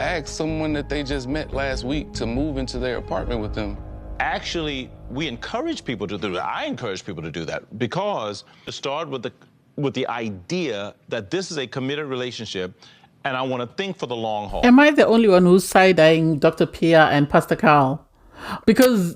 ask someone that they just met last week to move into their apartment with them? Actually, we encourage people to do that. I encourage people to do that because to start with the idea that this is a committed relationship and I want to think for the long haul. Am I the only one who's side-eyeing Dr. Pia and Pastor Carl? Because,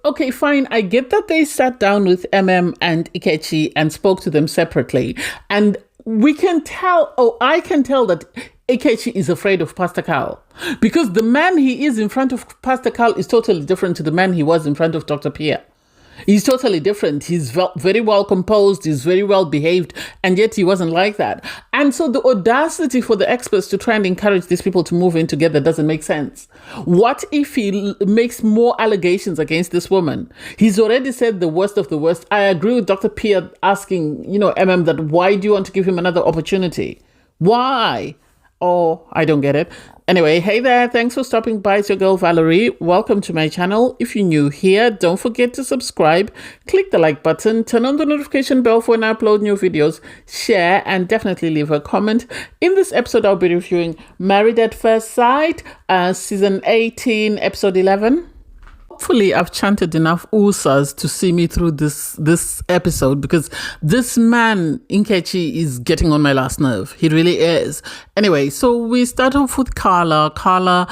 okay, fine, I get that they sat down with MM and Ikechi and spoke to them separately. And we can tell, I can tell that Ikechi is afraid of Pastor Carl. Because the man he is in front of Pastor Carl is totally different to the man he was in front of Dr. Pia. He's totally different. He's very well composed. He's very well behaved. And yet he wasn't like that. And so the audacity for the experts to try and encourage these people to move in together doesn't make sense. What if he makes more allegations against this woman? He's already said the worst of the worst. I agree with Dr. Pia asking, MM, that why do you want to give him another opportunity? Why? Oh, I don't get it. Anyway, hey there. Thanks for stopping by. It's your girl, Valerie. Welcome to my channel. If you're new here, don't forget to subscribe, click the like button, turn on the notification bell for when I upload new videos, share, and definitely leave a comment. In this episode, I'll be reviewing Married at First Sight, season 18, episode 11. Hopefully, I've chanted enough usas to see me through this episode because this man, Ikechi, is getting on my last nerve. He really is. Anyway, so we start off with Carla. Carla,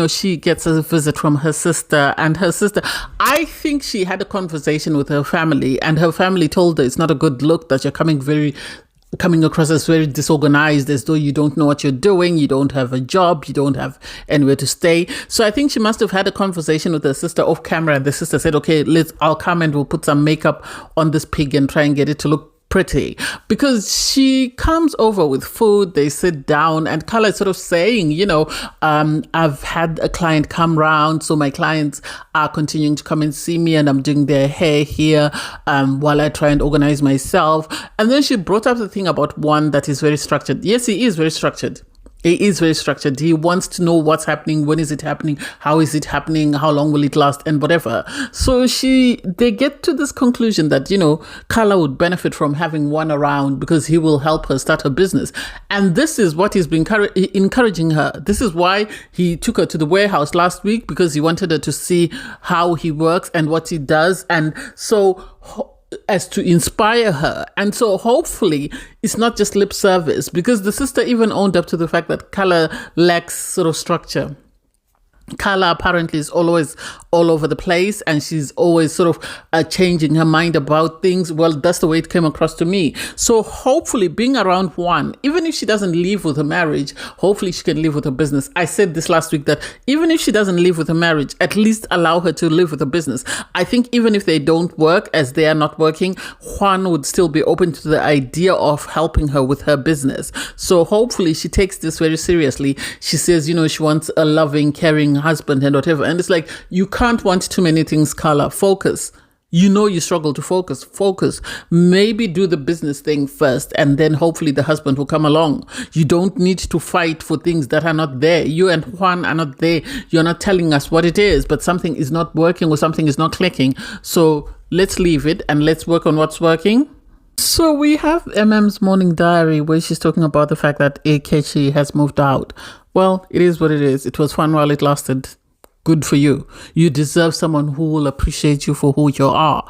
she gets a visit from her sister, and her sister, I think she had a conversation with her family, and her family told her it's not a good look that you're coming across as very disorganized, as though you don't know what you're doing, you don't have a job, you don't have anywhere to stay. So I think she must have had a conversation with her sister off camera, and the sister said, okay, I'll come and we'll put some makeup on this pig and try and get it to look pretty. Because she comes over with food, they sit down, and Carla is sort of saying, I've had a client come round, so my clients are continuing to come and see me, and I'm doing their hair here while I try and organize myself. And then she brought up the thing about one that is very structured. Yes, he is very structured. He is very structured. He wants to know what's happening, when is it happening, how is it happening, how long will it last, and whatever. So they get to this conclusion that, Carla would benefit from having one around because he will help her start her business. And this is what he's been encouraging her. This is why he took her to the warehouse last week, because he wanted her to see how he works and what he does. And so as to inspire her. And so hopefully it's not just lip service, because the sister even owned up to the fact that Carla lacks sort of structure. Carla apparently is always all over the place, and she's always sort of changing her mind about things. Well, that's the way it came across to me. So hopefully being around Juan, even if she doesn't live with her marriage, hopefully she can live with her business. I said this last week that even if she doesn't live with her marriage, at least allow her to live with her business. I think even if they don't work, as they are not working, Juan would still be open to the idea of helping her with her business. So hopefully she takes this very seriously. She says, she wants a loving, caring husband and whatever. And it's like, you can't want too many things, Carla. Focus. You struggle to focus. Maybe do the business thing first, and then hopefully the husband will come along. You don't need to fight for things that are not there. You and Juan are not there. You're not telling us what it is, but something is not working or something is not clicking. So let's leave it and let's work on what's working. So we have MM's morning diary where she's talking about the fact that Ikechi has moved out. Well, it is what it is. It was fun while it lasted. Good for you. You deserve someone who will appreciate you for who you are.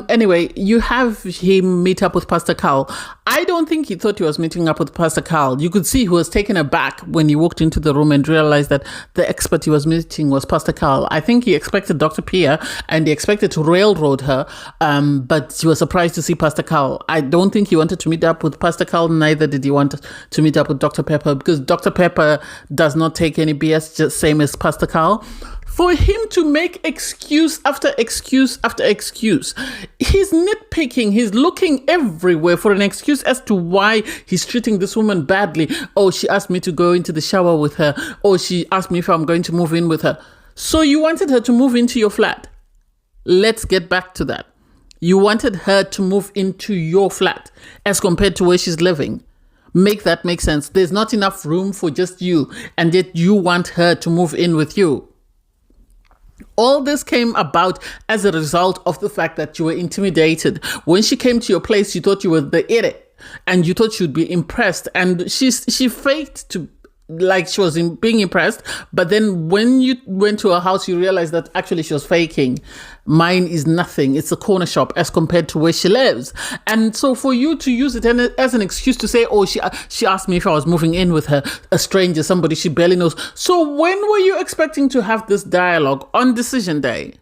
Anyway, you have him meet up with Pastor Carl. I don't think he thought he was meeting up with Pastor Carl. You could see he was taken aback when he walked into the room and realized that the expert he was meeting was Pastor Carl. I think he expected Dr. Pia and he expected to railroad her, but he was surprised to see Pastor Carl. I don't think he wanted to meet up with Pastor Carl, neither did he want to meet up with Dr. Pepper, because Dr. Pepper does not take any BS, just same as Pastor Carl. For him to make excuse after excuse after excuse, he's nitpicking, he's looking everywhere for an excuse as to why he's treating this woman badly. Oh, she asked me to go into the shower with her. Oh, she asked me if I'm going to move in with her. So you wanted her to move into your flat. Let's get back to that. You wanted her to move into your flat as compared to where she's living. Make that make sense. There's not enough room for just you, and yet you want her to move in with you. All this came about as a result of the fact that you were intimidated. When she came to your place, you thought you were the idiot and you thought you'd be impressed. And she faked to like she was being impressed, but then when you went to her house, you realized that actually she was faking. Mine is nothing. It's a corner shop as compared to where she lives. And so for you to use it as an excuse to say, oh, she asked me if I was moving in with her, a stranger, somebody she barely knows. So when were you expecting to have this dialogue on decision day?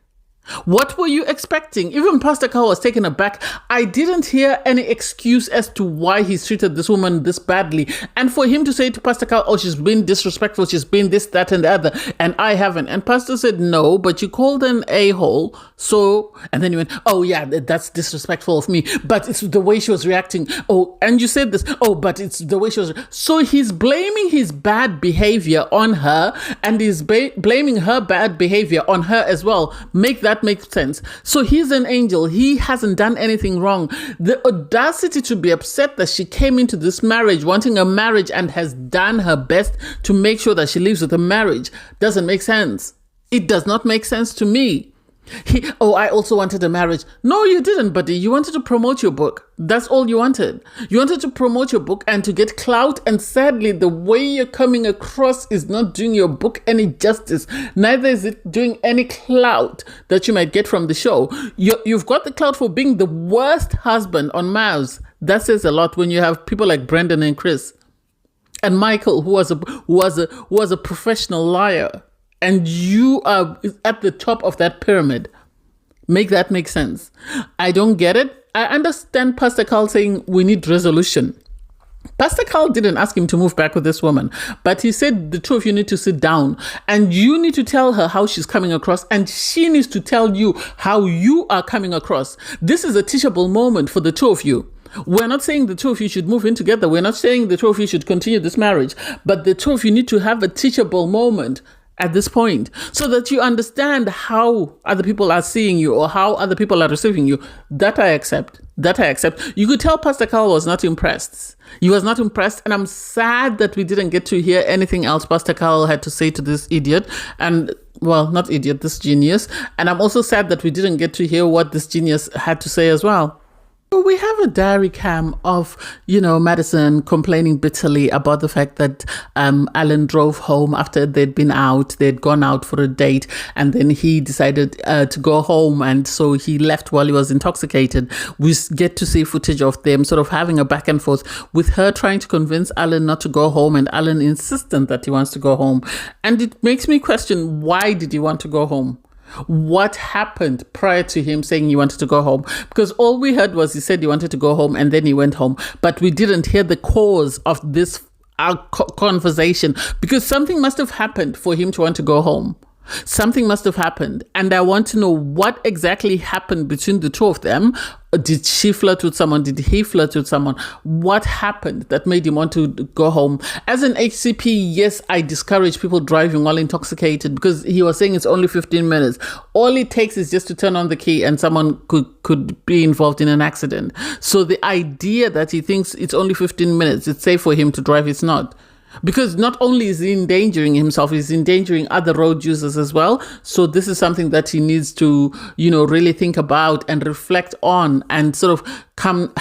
What were you expecting? Even Pastor Carl was taken aback. I didn't hear any excuse as to why he's treated this woman this badly. And for him to say to Pastor Carl, oh, she's been disrespectful, she's been this, that, and the other, and I haven't. And Pastor said, no, but you called an a-hole. So, and then you went, oh yeah, that's disrespectful of me, but it's the way she was reacting. Oh, and you said this, oh, but it's the way she was. So he's blaming his bad behavior on her, and he's blaming her bad behavior on her as well. Make that make sense. So he's an angel. He hasn't done anything wrong. The audacity to be upset that she came into this marriage wanting a marriage and has done her best to make sure that she leaves with a marriage doesn't make sense. It does not make sense to me. I also wanted a marriage. No, you didn't, buddy. You wanted to promote your book. That's all you wanted. You wanted to promote your book and to get clout. And sadly, the way you're coming across is not doing your book any justice. Neither is it doing any clout that you might get from the show. You've got the clout for being the worst husband on MAFS. That says a lot when you have people like Brendan and Chris and Michael, who was a professional liar. And you are at the top of that pyramid. Make that make sense. I don't get it. I understand Pastor Carl saying we need resolution. Pastor Carl didn't ask him to move back with this woman, but he said the two of you need to sit down and you need to tell her how she's coming across and she needs to tell you how you are coming across. This is a teachable moment for the two of you. We're not saying the two of you should move in together. We're not saying the two of you should continue this marriage, but the two of you need to have a teachable moment at this point so that you understand how other people are seeing you or how other people are receiving you. That I accept. You could tell Pastor Carl was not impressed. He was not impressed, and I'm sad that we didn't get to hear anything else Pastor Carl had to say to this idiot. And well, not idiot, this genius. And I'm also sad that we didn't get to hear what this genius had to say as well. We have a diary cam of, Madison complaining bitterly about the fact that Alan drove home after they'd been out. They'd gone out for a date and then he decided to go home. And so he left while he was intoxicated. We get to see footage of them sort of having a back and forth with her trying to convince Alan not to go home and Alan insistent that he wants to go home. And it makes me question, why did he want to go home? What happened prior to him saying he wanted to go home? Because all we heard was he said he wanted to go home and then he went home. But we didn't hear the cause of this conversation because something must have happened for him to want to go home. Something must have happened. And I want to know what exactly happened between the two of them. Did she flirt with someone? Did he flirt with someone? What happened that made him want to go home? As an HCP, yes, I discourage people driving while intoxicated because he was saying it's only 15 minutes. All it takes is just to turn on the key and someone could be involved in an accident. So the idea that he thinks it's only 15 minutes, it's safe for him to drive, it's not. Because not only is he endangering himself, he's endangering other road users as well. So this is something that he needs to, really think about and reflect on and sort of come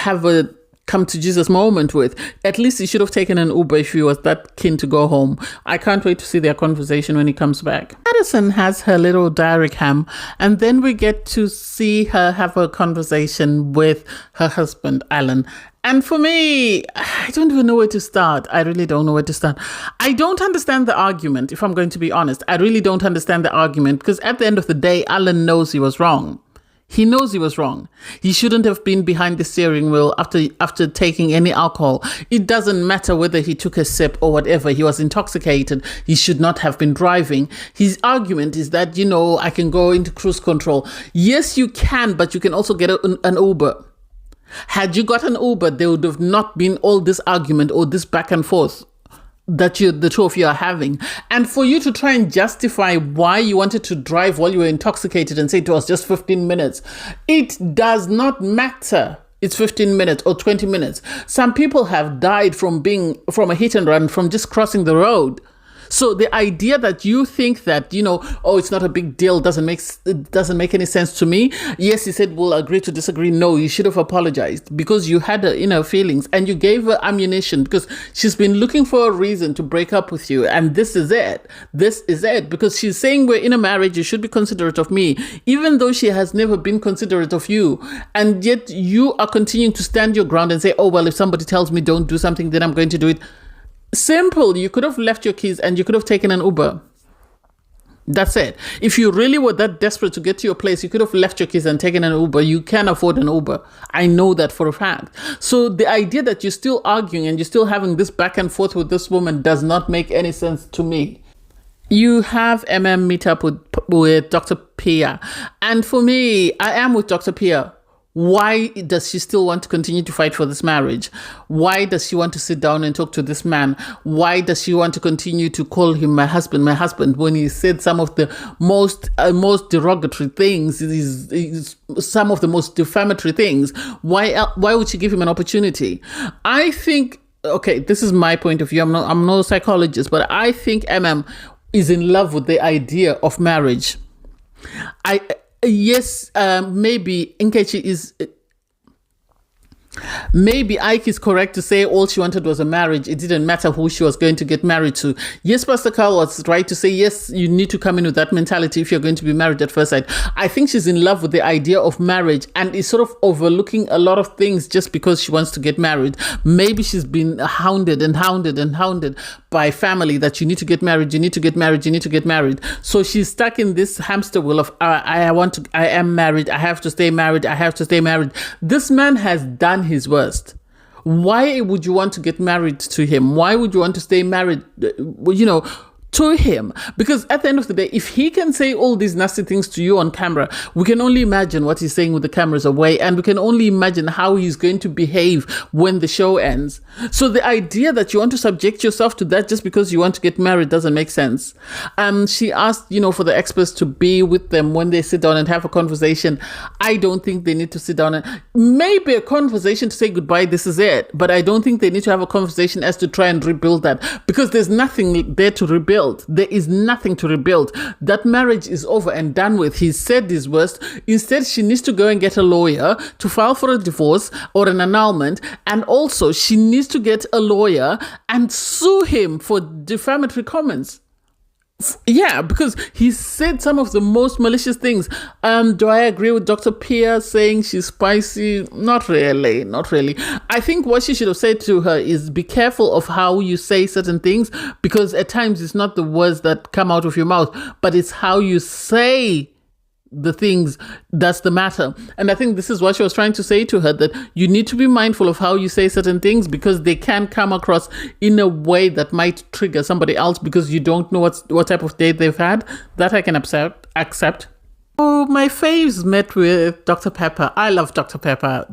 to Jesus moment with. At least he should have taken an Uber if he was that keen to go home. I can't wait to see their conversation when he comes back. Madison has her little diary cam and then we get to see her have a conversation with her husband, Alan. And for me, I don't even know where to start. I really don't know where to start. I don't understand the argument, if I'm going to be honest. I really don't understand the argument because at the end of the day, Alan knows he was wrong. He knows he was wrong. He shouldn't have been behind the steering wheel after taking any alcohol. It doesn't matter whether he took a sip or whatever. He was intoxicated. He should not have been driving. His argument is that, I can go into cruise control. Yes, you can, but you can also get an Uber. Had you got an Uber, there would have not been all this argument or this back and forth that the two of you are having. And for you to try and justify why you wanted to drive while you were intoxicated and say it was just 15 minutes, it does not matter. It's 15 minutes or 20 minutes. Some people have died from a hit and run from just crossing the road. So the idea that you think that, oh, it's not a big deal, it doesn't make any sense to me. Yes, he said, we'll agree to disagree. No, you should have apologized because you had her inner feelings and you gave her ammunition because she's been looking for a reason to break up with you. And this is it. This is it. Because she's saying we're in a marriage, you should be considerate of me, even though she has never been considerate of you. And yet you are continuing to stand your ground and say, oh, well, if somebody tells me don't do something, then I'm going to do it. Simple. You could have left your keys and you could have taken an Uber. That's it. If you really were that desperate to get to your place, you could have left your keys and taken an Uber. You can afford an Uber. I know that for a fact. So the idea that you're still arguing and you're still having this back and forth with this woman does not make any sense to me. You have meet up with Dr. Pia. And for me, I am with Dr. Pia. Why does she still want to continue to fight for this marriage? Why does she want to sit down and talk to this man? Why does she want to continue to call him my husband, when he said some of the most derogatory things, some of the most defamatory things? Why would she give him an opportunity? I think, okay, this is my point of view. I'm no psychologist, but I think is in love with the idea of marriage. Yes, maybe Ikechi maybe Ike is correct to say all she wanted was a marriage. It didn't matter who she was going to get married to. Yes, Pastor Carl was right to say, yes, you need to come in with that mentality if you're going to be married at first sight. I think she's in love with the idea of marriage and is sort of overlooking a lot of things just because she wants to get married. Maybe she's been hounded by family that you need to get married, you need to get married, you need to get married. So she's stuck in this hamster wheel of, I am married, I have to stay married, I have to stay married. This man has done his worst. Why would you want to get married to him? Why would you want to stay married, to him? Because at the end of the day, if he can say all these nasty things to you on camera, we can only imagine what he's saying with the cameras away, and we can only imagine how he's going to behave when the show ends. So the idea that you want to subject yourself to that just because you want to get married doesn't make sense. She asked, for the experts to be with them when they sit down and have a conversation. I don't think they need to sit down and maybe a conversation to say goodbye, this is it. But I don't think they need to have a conversation as to try and rebuild that, because there's nothing there to rebuild. There is nothing to rebuild. That marriage is over and done with. He said his worst. Instead, she needs to go and get a lawyer to file for a divorce or an annulment. And also, she needs to get a lawyer and sue him for defamatory comments. Yeah, because he said some of the most malicious things. Do I agree with Dr. Pia saying she's spicy? Not really. I think what she should have said to her is be careful of how you say certain things, because at times it's not the words that come out of your mouth, but it's how you say the things that's the matter. And I think this is what she was trying to say to her, that you need to be mindful of how you say certain things, because they can come across in a way that might trigger somebody else because you don't know what type of date they've had. That I can accept. Oh, my faves met with Dr. Pepper. I love Dr. Pepper.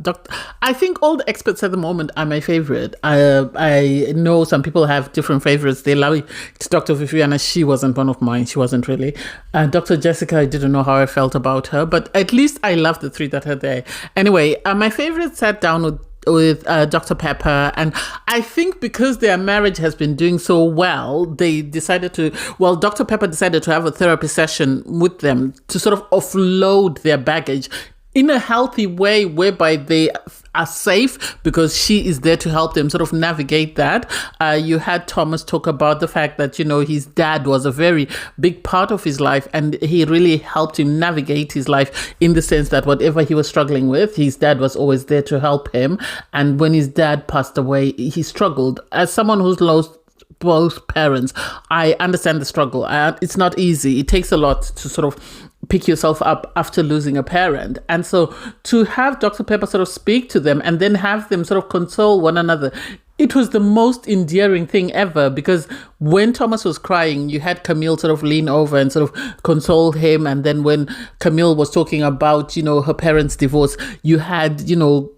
I think all the experts at the moment are my favorite. I know some people have different favorites. They love Dr. Viviana. She wasn't one of mine. She wasn't really. Dr. Jessica, I didn't know how I felt about her, but at least I love the three that are there. Anyway, my favorite sat down with Dr. Pepper, and I think because their marriage has been doing so well, Dr. Pepper decided to have a therapy session with them to sort of offload their baggage in a healthy way, whereby they are safe because she is there to help them sort of navigate that. You had Thomas talk about the fact that, his dad was a very big part of his life, and he really helped him navigate his life in the sense that whatever he was struggling with, his dad was always there to help him. And when his dad passed away, he struggled. As someone who's lost both parents, I understand the struggle. It's not easy. It takes a lot to sort of pick yourself up after losing a parent. And so to have Dr. Pepper sort of speak to them and then have them sort of console one another, it was the most endearing thing ever, because when Thomas was crying, you had Camille sort of lean over and sort of console him. And then when Camille was talking about, her parents' divorce, you had,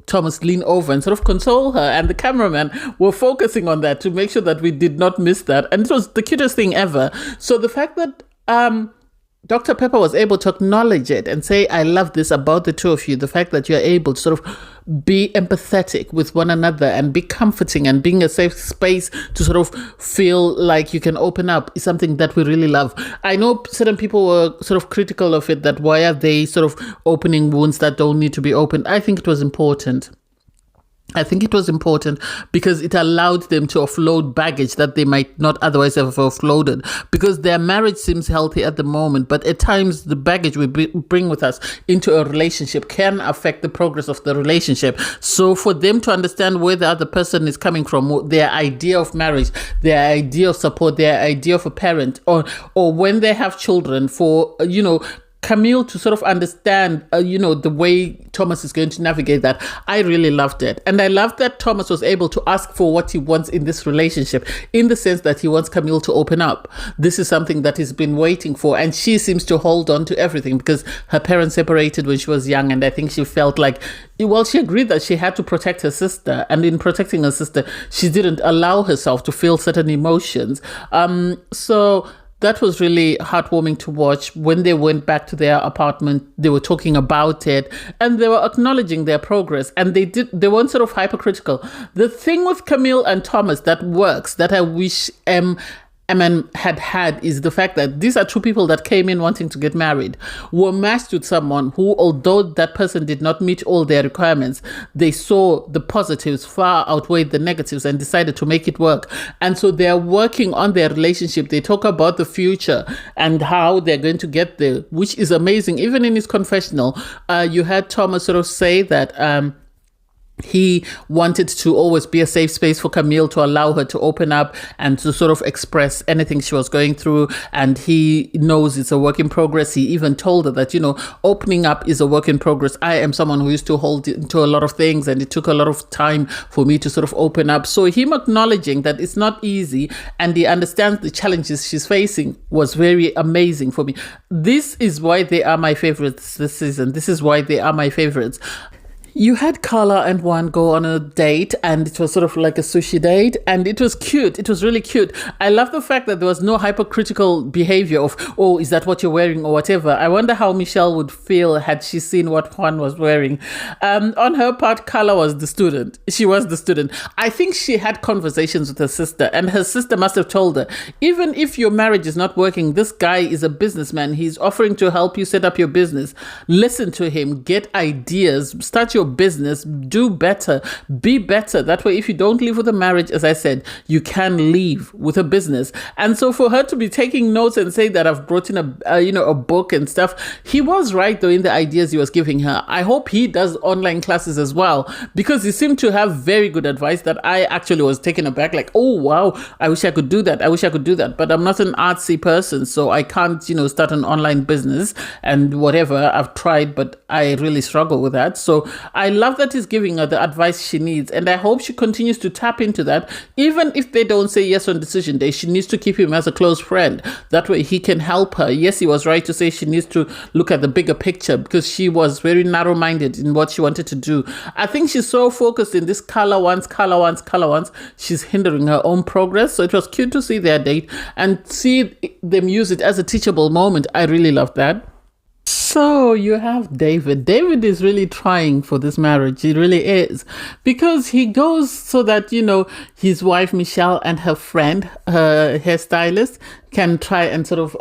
Thomas lean over and sort of console her. And the cameraman were focusing on that to make sure that we did not miss that. And it was the cutest thing ever. So the fact that Dr. Pepper was able to acknowledge it and say, I love this about the two of you. The fact that you're able to sort of be empathetic with one another and be comforting and being a safe space to sort of feel like you can open up is something that we really love. I know certain people were sort of critical of it, that why are they sort of opening wounds that don't need to be opened? I think it was important. I think it was important because it allowed them to offload baggage that they might not otherwise have offloaded, because their marriage seems healthy at the moment, but at times the baggage we bring with us into a relationship can affect the progress of the relationship. So for them to understand where the other person is coming from, their idea of marriage, their idea of support, their idea of a parent, or when they have children, for, Camille to sort of understand, the way Thomas is going to navigate that. I really loved it. And I loved that Thomas was able to ask for what he wants in this relationship, in the sense that he wants Camille to open up. This is something that he's been waiting for. And she seems to hold on to everything because her parents separated when she was young. And I think she felt like, she agreed that she had to protect her sister. And in protecting her sister, she didn't allow herself to feel certain emotions. So that was really heartwarming to watch. When they went back to their apartment, they were talking about it and they were acknowledging their progress, and they weren't sort of hypercritical. The thing with Camille and Thomas that works, that I wish had is the fact that these are two people that came in wanting to get married, were matched with someone who, although that person did not meet all their requirements, they saw the positives far outweighed the negatives and decided to make it work. And so they're working on their relationship. They talk about the future and how they're going to get there, which is amazing. Even in his confessional, you had Thomas sort of say that he wanted to always be a safe space for Camille, to allow her to open up and to sort of express anything she was going through. And he knows it's a work in progress. He even told her that, opening up is a work in progress. I am someone who used to hold into a lot of things, and it took a lot of time for me to sort of open up. So him acknowledging that it's not easy and he understands the challenges she's facing was very amazing for me. This is why they are my favorites this season. This is why they are my favorites. You had Carla and Juan go on a date, and it was sort of like a sushi date, and it was cute. It was really cute. I love the fact that there was no hypercritical behavior of, oh, is that what you're wearing or whatever. I wonder how Michelle would feel had she seen what Juan was wearing. On her part, Carla was the student. She was the student. I think she had conversations with her sister, and her sister must have told her, even if your marriage is not working, this guy is a businessman. He's offering to help you set up your business. Listen to him, get ideas, start your business, do better, be better. That way, if you don't leave with a marriage, as I said, you can leave with a business. And so for her to be taking notes and say that I've brought in a book and stuff, he was right though in the ideas he was giving her. I hope he does online classes as well, because he seemed to have very good advice that I actually was taken aback, like, oh wow, I wish I could do that. I wish I could do that. But I'm not an artsy person, so I can't, start an online business and whatever. I've tried, but I really struggle with that. So I love that he's giving her the advice she needs, and I hope she continues to tap into that. Even if they don't say yes on decision day, she needs to keep him as a close friend. That way he can help her. Yes, he was right to say she needs to look at the bigger picture, because she was very narrow-minded in what she wanted to do. I think she's so focused in this color wants, she's hindering her own progress. So it was cute to see their date and see them use it as a teachable moment. I really loved that. So you have David. David is really trying for this marriage. He really is. Because he goes so that, his wife Michelle and her friend, her hairstylist, can try and sort of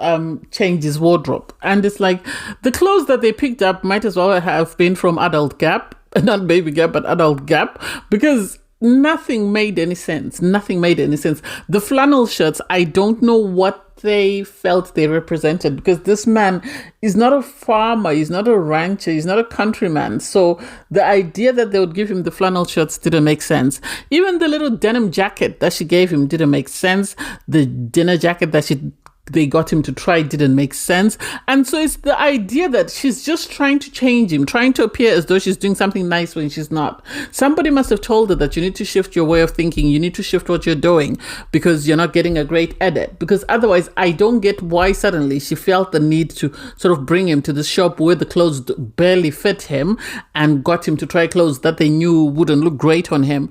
change his wardrobe. And it's like the clothes that they picked up might as well have been from Adult Gap. Not Baby Gap, but Adult Gap. Because nothing made any sense. The flannel shirts, I don't know what they felt they represented, because this man is not a farmer, he's not a rancher, he's not a countryman. So the idea that they would give him the flannel shirts didn't make sense. Even the little denim jacket that she gave him didn't make sense. The dinner jacket that they got him to try didn't make sense. And so it's the idea that she's just trying to change him, trying to appear as though she's doing something nice when she's not. Somebody must have told her that you need to shift your way of thinking, you need to shift what you're doing, because you're not getting a great edit. Because otherwise, I don't get why suddenly she felt the need to sort of bring him to the shop where the clothes barely fit him, and got him to try clothes that they knew wouldn't look great on him.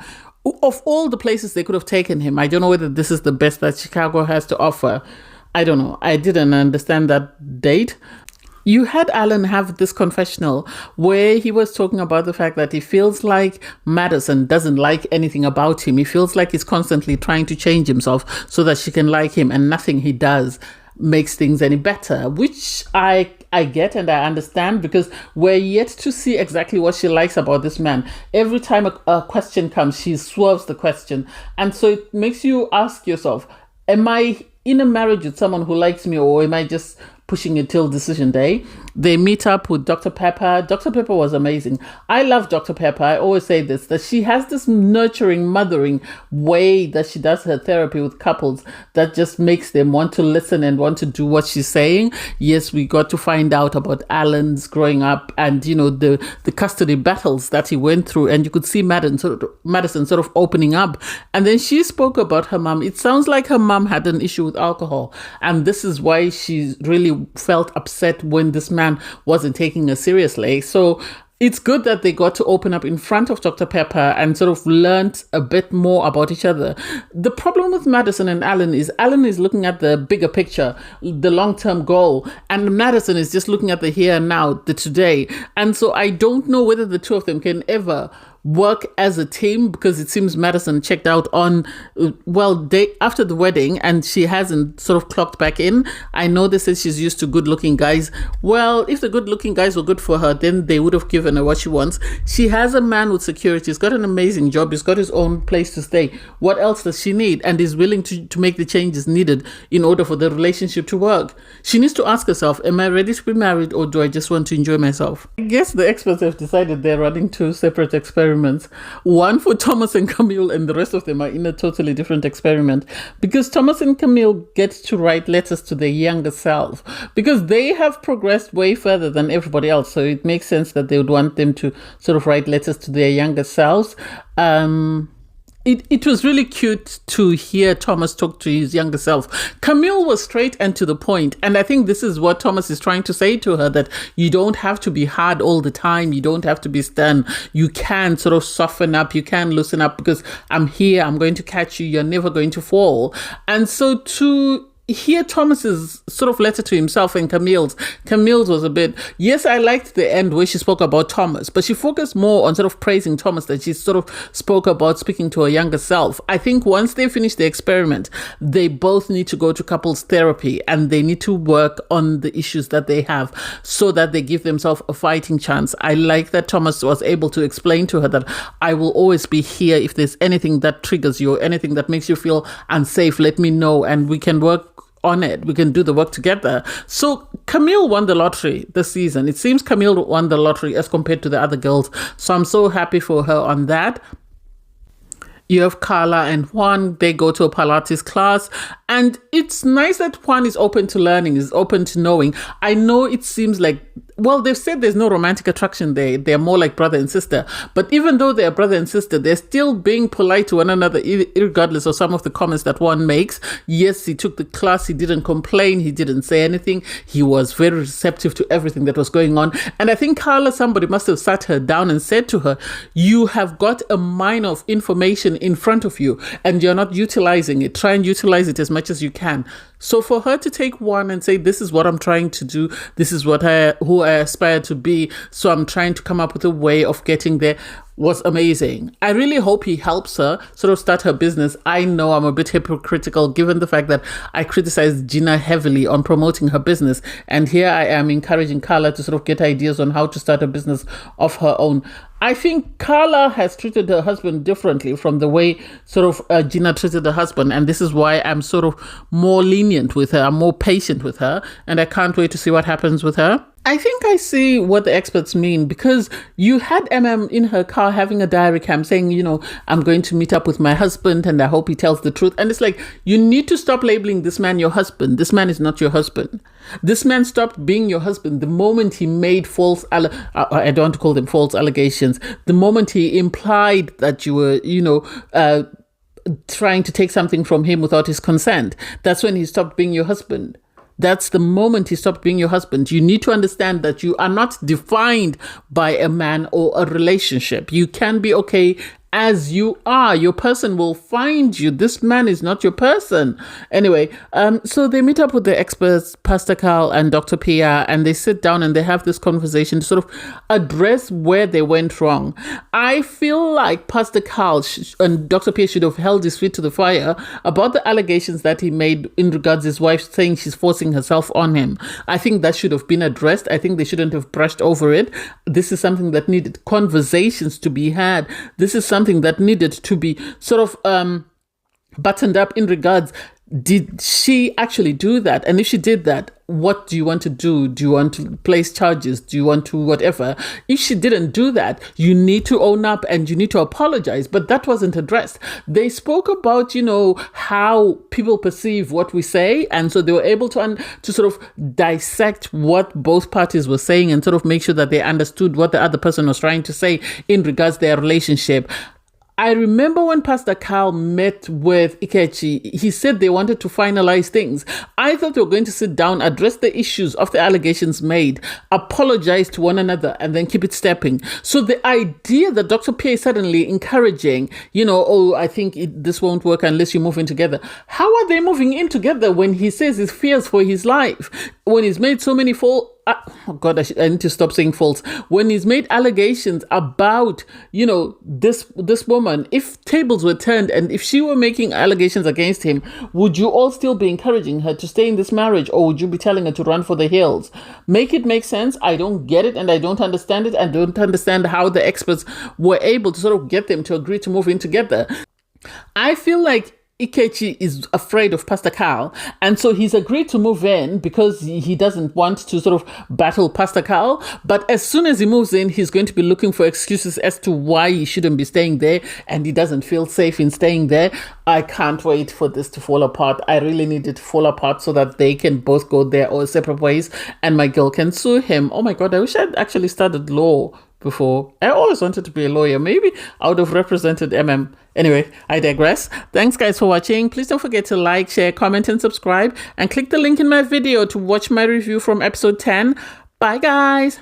Of all the places they could have taken him, I don't know whether this is the best that Chicago has to offer. I don't know. I didn't understand that date. You had Alan have this confessional where he was talking about the fact that he feels like Madison doesn't like anything about him. He feels like he's constantly trying to change himself so that she can like him, and nothing he does makes things any better, which I get and I understand, because we're yet to see exactly what she likes about this man. Every time a question comes, she swerves the question. And so it makes you ask yourself, am I in a marriage with someone who likes me, or am I just pushing it till decision day? They meet up with Dr. Pepper. Dr. Pepper was amazing. I love Dr. Pepper. I always say this, that she has this nurturing, mothering way that she does her therapy with couples that just makes them want to listen and want to do what she's saying. Yes, we got to find out about Alan's growing up and, the custody battles that he went through. And you could see Madison sort of opening up. And then she spoke about her mom. It sounds like her mom had an issue with alcohol. And this is why she really felt upset when this man wasn't taking her seriously. So it's good that they got to open up in front of Dr. Pepper and sort of learned a bit more about each other. The problem with Madison and Alan is looking at the bigger picture, the long-term goal, and Madison is just looking at the here and now, the today. And so I don't know whether the two of them can ever work as a team, because it seems Madison checked out on, day after the wedding, and she hasn't sort of clocked back in. I know they said she's used to good-looking guys. Well, if the good-looking guys were good for her, then they would have given her what she wants. She has a man with security. He's got an amazing job. He's got his own place to stay. What else does she need? And is willing to make the changes needed in order for the relationship to work. She needs to ask herself, am I ready to be married, or do I just want to enjoy myself? I guess the experts have decided they're running two separate experiments. One for Thomas and Camille, and the rest of them are in a totally different experiment, because Thomas and Camille get to write letters to their younger self, because they have progressed way further than everybody else. So it makes sense that they would want them to sort of write letters to their younger selves. It was really cute to hear Thomas talk to his younger self. Camille was straight and to the point. And I think this is what Thomas is trying to say to her, that you don't have to be hard all the time. You don't have to be stern. You can sort of soften up. You can loosen up, because I'm here. I'm going to catch you. You're never going to fall. And so to hear Thomas's sort of letter to himself and Camille's was a bit, yes, I liked the end where she spoke about Thomas, but she focused more on sort of praising Thomas than she sort of spoke about speaking to her younger self. I think once they finish the experiment, they both need to go to couples therapy, and they need to work on the issues that they have so that they give themselves a fighting chance. I like that Thomas was able to explain to her that I will always be here. If there's anything that triggers you, anything that makes you feel unsafe, let me know, and we can work on it. We can do the work together. So Camille won the lottery this season. It seems Camille won the lottery as compared to the other girls. So I'm so happy for her on that. You have Carla and Juan. They go to a Pilates class, and it's nice that Juan is open to learning, is open to knowing. I know it seems like, well, they've said there's no romantic attraction there. They're more like brother and sister. But even though they're brother and sister, they're still being polite to one another, regardless of some of the comments that Juan makes. Yes, he took the class. He didn't complain. He didn't say anything. He was very receptive to everything that was going on. And I think Carla, somebody must have sat her down and said to her, you have got a mine of information in front of you, and you're not utilizing it. Try and utilize it as much as you can. So for her to take one and say, this is what I'm trying to do, this is who I aspire to be, so I'm trying to come up with a way of getting there, was amazing. I really hope he helps her sort of start her business. I know I'm a bit hypocritical given the fact that I criticized Gina heavily on promoting her business, and here I am encouraging Carla to sort of get ideas on how to start a business of her own. I think Carla has treated her husband differently from the way sort of Gina treated her husband. And this is why I'm sort of more lenient with her. I'm more patient with her. And I can't wait to see what happens with her. I think I see what the experts mean, because you had in her car having a diary cam saying, I'm going to meet up with my husband and I hope he tells the truth. And it's like, you need to stop labeling this man your husband. This man is not your husband. This man stopped being your husband the moment he made I don't want to call them false allegations. The moment he implied that you were, trying to take something from him without his consent. That's when he stopped being your husband. That's the moment he stopped being your husband. You need to understand that you are not defined by a man or a relationship. You can be okay as you are. Your person will find you. This man is not your person. Anyway, so they meet up with the experts, Pastor Carl and Dr. Pia, and they sit down and they have this conversation to sort of address where they went wrong. I feel like Pastor Carl and Dr. Pia should have held his feet to the fire about the allegations that he made in regards to his wife saying she's forcing herself on him. I think that should have been addressed. I think they shouldn't have brushed over it. This is something that needed conversations to be had. This is something that needed to be sort of buttoned up in regards, did she actually do that? And if she did that, what do you want to do? Do you want to place charges? Do you want to whatever? If she didn't do that, you need to own up and you need to apologize. But that wasn't addressed. They spoke about, how people perceive what we say. And so they were able to sort of dissect what both parties were saying and sort of make sure that they understood what the other person was trying to say in regards to their relationship. I remember when Pastor Carl met with Ikechi, he said they wanted to finalize things. I thought they were going to sit down, address the issues of the allegations made, apologize to one another, and then keep it stepping. So the idea that Dr. P is suddenly encouraging, I think this won't work unless you move in together. How are they moving in together when he says he fears for his life? When he's made so many oh God, I need to stop saying false. When he's made allegations about, this woman, if tables were turned and if she were making allegations against him, would you all still be encouraging her to stay in this marriage, or would you be telling her to run for the hills? Make it make sense. I don't get it and I don't understand it, and don't understand how the experts were able to sort of get them to agree to move in together. I feel like Ikechi is afraid of Pastor Carl, and so he's agreed to move in because he doesn't want to sort of battle Pastor Carl. But as soon as he moves in, he's going to be looking for excuses as to why he shouldn't be staying there, and he doesn't feel safe in staying there. I can't wait for this to fall apart. I really need it to fall apart so that they can both go their separate ways and my girl can sue him. Oh my God, I wish I'd actually studied law before. I always wanted to be a lawyer. Maybe I would have represented MM. Anyway, I digress. Thanks guys for watching. Please don't forget to like, share, comment, and subscribe, and click the link in my video to watch my review from episode 10. Bye guys.